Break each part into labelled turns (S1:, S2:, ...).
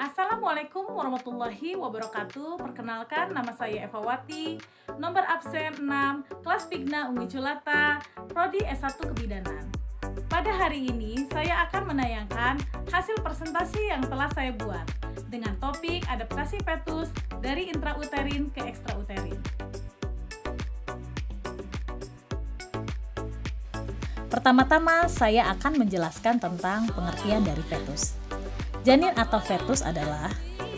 S1: Assalamualaikum warahmatullahi wabarakatuh. Perkenalkan, nama saya Eva Wati, nomor absen 6, kelas Figna Umi Culata, Prodi S1 Kebidanan. Pada hari ini, saya akan menayangkan hasil presentasi yang telah saya buat dengan topik adaptasi fetus dari intrauterin ke ekstrauterin. Pertama-tama, saya akan menjelaskan tentang pengertian dari fetus. Janin atau fetus adalah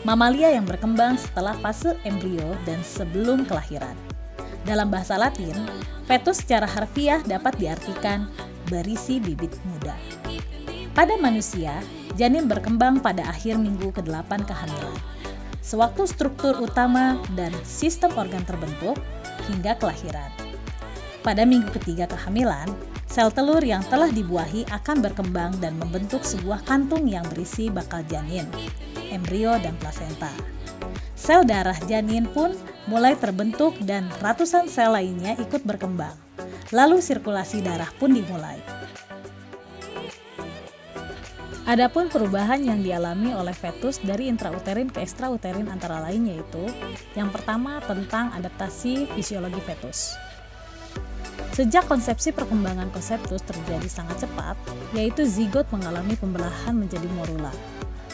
S1: mamalia yang berkembang setelah fase embrio dan sebelum kelahiran. Dalam bahasa Latin, fetus secara harfiah dapat diartikan berisi bibit muda. Pada manusia, janin berkembang pada akhir minggu ke-8 kehamilan, sewaktu struktur utama dan sistem organ terbentuk hingga kelahiran. Pada minggu ketiga kehamilan, sel telur yang telah dibuahi akan berkembang dan membentuk sebuah kantung yang berisi bakal janin, embrio, dan plasenta. Sel darah janin pun mulai terbentuk dan ratusan sel lainnya ikut berkembang. Lalu sirkulasi darah pun dimulai. Adapun perubahan yang dialami oleh fetus dari intrauterin ke ekstrauterin antara lain yaitu yang pertama tentang adaptasi fisiologi fetus. Sejak konsepsi perkembangan konseptus terjadi sangat cepat, yaitu zigot mengalami pembelahan menjadi morula.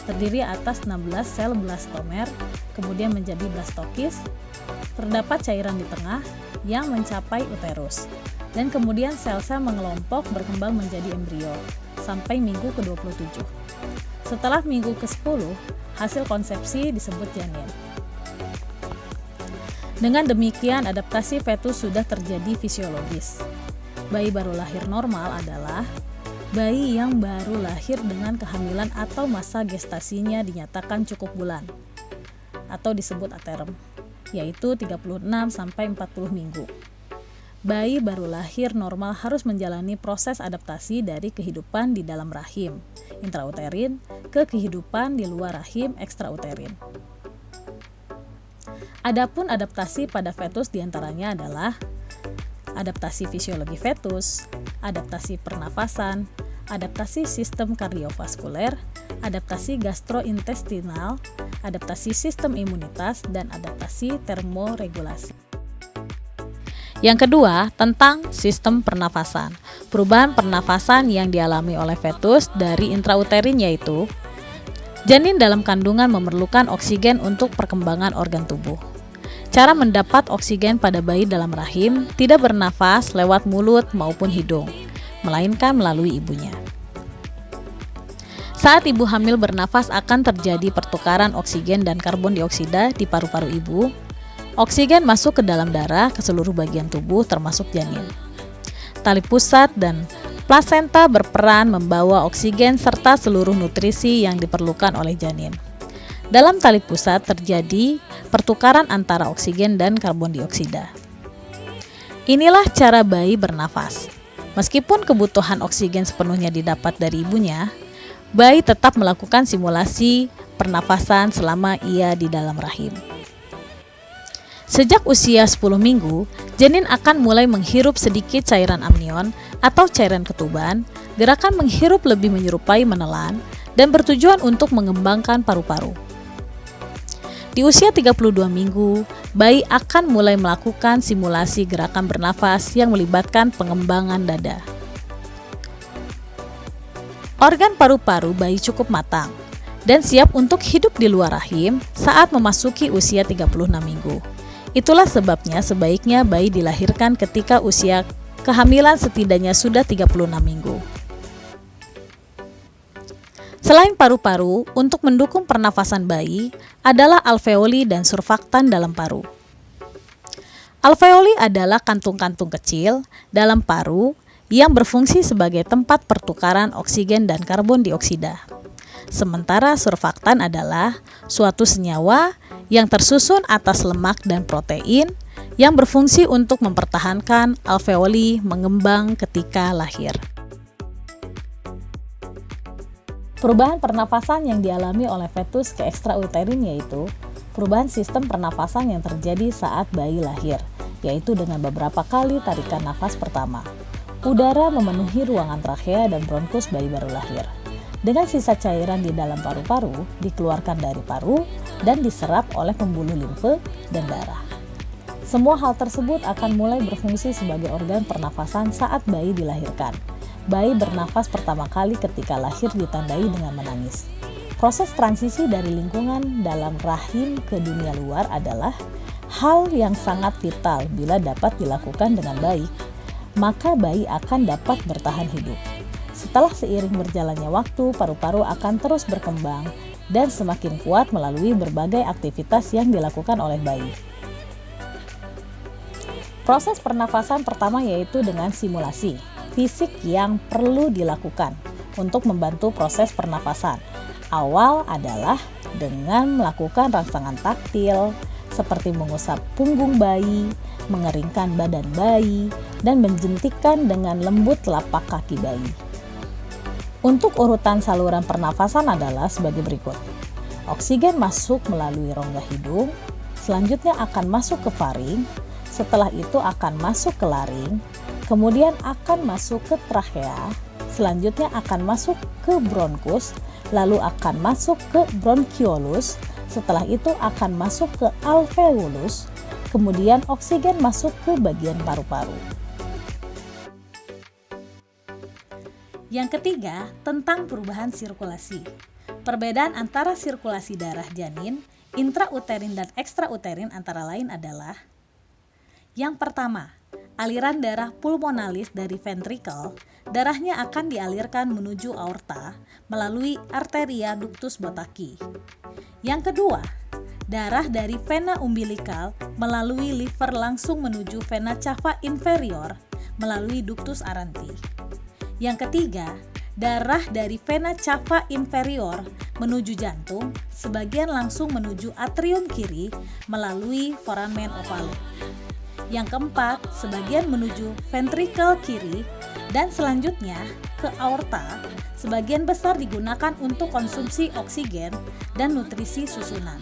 S1: Terdiri atas 16 sel blastomer, kemudian menjadi blastokis, terdapat cairan di tengah yang mencapai uterus, dan kemudian sel-sel mengelompok berkembang menjadi embrio, sampai minggu ke-27. Setelah minggu ke-10, hasil konsepsi disebut janin. Dengan demikian, adaptasi fetus sudah terjadi fisiologis. Bayi baru lahir normal adalah bayi yang baru lahir dengan kehamilan atau masa gestasinya dinyatakan cukup bulan, atau disebut aterem, yaitu 36-40 minggu. Bayi baru lahir normal harus menjalani proses adaptasi dari kehidupan di dalam rahim, intrauterin, ke kehidupan di luar rahim, ekstrauterin. Adapun adaptasi pada fetus diantaranya adalah adaptasi fisiologi fetus, adaptasi pernafasan, adaptasi sistem kardiovaskuler, adaptasi gastrointestinal, adaptasi sistem imunitas, dan adaptasi termoregulasi. Yang kedua, tentang sistem pernafasan. Perubahan pernafasan yang dialami oleh fetus dari intrauterin yaitu janin dalam kandungan memerlukan oksigen untuk perkembangan organ tubuh. Cara mendapat oksigen pada bayi dalam rahim tidak bernafas lewat mulut maupun hidung, melainkan melalui ibunya. Saat ibu hamil bernafas akan terjadi pertukaran oksigen dan karbon dioksida di paru-paru ibu. Oksigen masuk ke dalam darah ke seluruh bagian tubuh termasuk janin. Tali pusat dan plasenta berperan membawa oksigen serta seluruh nutrisi yang diperlukan oleh janin. Dalam tali pusat terjadi pertukaran antara oksigen dan karbon dioksida. Inilah cara bayi bernafas. Meskipun kebutuhan oksigen sepenuhnya didapat dari ibunya, bayi tetap melakukan simulasi pernafasan selama ia di dalam rahim. Sejak usia 10 minggu, janin akan mulai menghirup sedikit cairan amnion atau cairan ketuban. Gerakan menghirup lebih menyerupai menelan dan bertujuan untuk mengembangkan paru-paru. Di usia 32 minggu, bayi akan mulai melakukan simulasi gerakan bernafas yang melibatkan pengembangan dada. Organ paru-paru bayi cukup matang dan siap untuk hidup di luar rahim saat memasuki usia 36 minggu. Itulah sebabnya sebaiknya bayi dilahirkan ketika usia kehamilan setidaknya sudah 36 minggu. Selain paru-paru, untuk mendukung pernafasan bayi adalah alveoli dan surfaktan dalam paru. Alveoli adalah kantung-kantung kecil dalam paru yang berfungsi sebagai tempat pertukaran oksigen dan karbon dioksida. Sementara surfaktan adalah suatu senyawa yang tersusun atas lemak dan protein yang berfungsi untuk mempertahankan alveoli mengembang ketika lahir. Perubahan pernafasan yang dialami oleh fetus ke ekstrauterin yaitu perubahan sistem pernafasan yang terjadi saat bayi lahir, yaitu dengan beberapa kali tarikan nafas pertama. Udara memenuhi ruangan trakea dan bronkus bayi baru lahir. dengan sisa cairan di dalam paru-paru dikeluarkan dari paru dan diserap oleh pembuluh limfe dan darah. Semua hal tersebut akan mulai berfungsi sebagai organ pernafasan saat bayi dilahirkan. Bayi bernafas pertama kali ketika lahir ditandai dengan menangis. Proses transisi dari lingkungan dalam rahim ke dunia luar adalah hal yang sangat vital. Bila dapat dilakukan dengan baik, maka bayi akan dapat bertahan hidup. Setelah seiring berjalannya waktu, paru-paru akan terus berkembang dan semakin kuat melalui berbagai aktivitas yang dilakukan oleh bayi. Proses pernafasan pertama yaitu dengan simulasi fisik yang perlu dilakukan untuk membantu proses pernafasan. Awal adalah dengan melakukan rangsangan taktil seperti mengusap punggung bayi, mengeringkan badan bayi, dan menjentikkan dengan lembut telapak kaki bayi. Untuk urutan saluran pernafasan adalah sebagai berikut. Oksigen masuk melalui rongga hidung, selanjutnya akan masuk ke faring, setelah itu akan masuk ke laring, kemudian akan masuk ke trachea, selanjutnya akan masuk ke bronkus, lalu akan masuk ke bronchiolus, setelah itu akan masuk ke alveolus, kemudian oksigen masuk ke bagian paru-paru. Yang ketiga, tentang perubahan sirkulasi. Perbedaan antara sirkulasi darah janin, intrauterin dan ekstrauterin antara lain adalah: yang pertama, aliran darah pulmonalis dari ventrikel, darahnya akan dialirkan menuju aorta melalui arteria ductus botaci. Yang kedua, darah dari vena umbilikal melalui liver langsung menuju vena cava inferior melalui ductus aranti. Yang ketiga, darah dari vena cava inferior menuju jantung, sebagian langsung menuju atrium kiri melalui foramen ovalum. Yang keempat, sebagian menuju ventrikel kiri dan selanjutnya ke aorta, sebagian besar digunakan untuk konsumsi oksigen dan nutrisi susunan.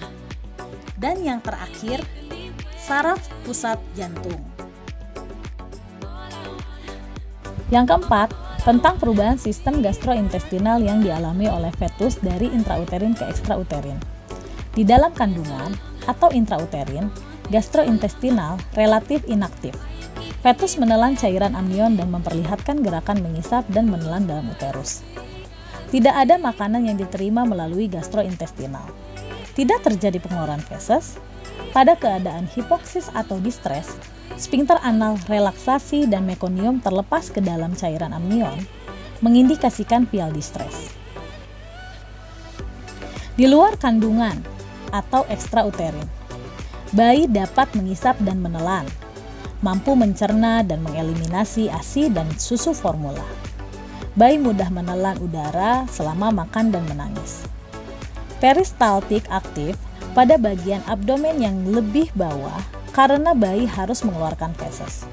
S1: Dan yang terakhir, saraf pusat jantung. Yang keempat, tentang perubahan sistem gastrointestinal yang dialami oleh fetus dari intrauterin ke ekstrauterin. Di dalam kandungan atau intrauterin, gastrointestinal relatif inaktif. Fetus menelan cairan amnion dan memperlihatkan gerakan mengisap dan menelan dalam uterus. Tidak ada makanan yang diterima melalui gastrointestinal. Tidak terjadi pengeluaran feses. Pada keadaan hipoksis atau distres, sphincter anal relaksasi dan mekonium terlepas ke dalam cairan amnion, mengindikasikan pial distres. Di luar kandungan atau ekstrauterin, bayi dapat mengisap dan menelan, mampu mencerna dan mengeliminasi ASI dan susu formula. Bayi mudah menelan udara selama makan dan menangis. Peristaltik aktif pada bagian abdomen yang lebih bawah karena bayi harus mengeluarkan feses.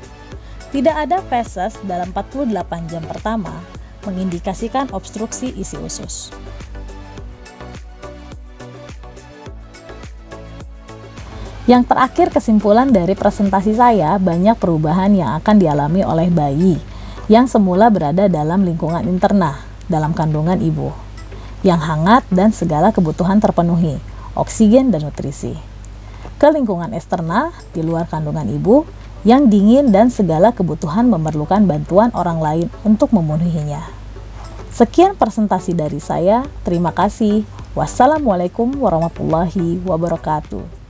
S1: Tidak ada feses dalam 48 jam pertama, mengindikasikan obstruksi isi usus. Yang terakhir, kesimpulan dari presentasi saya, banyak perubahan yang akan dialami oleh bayi yang semula berada dalam lingkungan interna, dalam kandungan ibu, yang hangat dan segala kebutuhan terpenuhi, oksigen dan nutrisi. Ke lingkungan eksterna, di luar kandungan ibu, yang dingin dan segala kebutuhan memerlukan bantuan orang lain untuk memenuhinya. Sekian presentasi dari saya, terima kasih. Wassalamualaikum warahmatullahi wabarakatuh.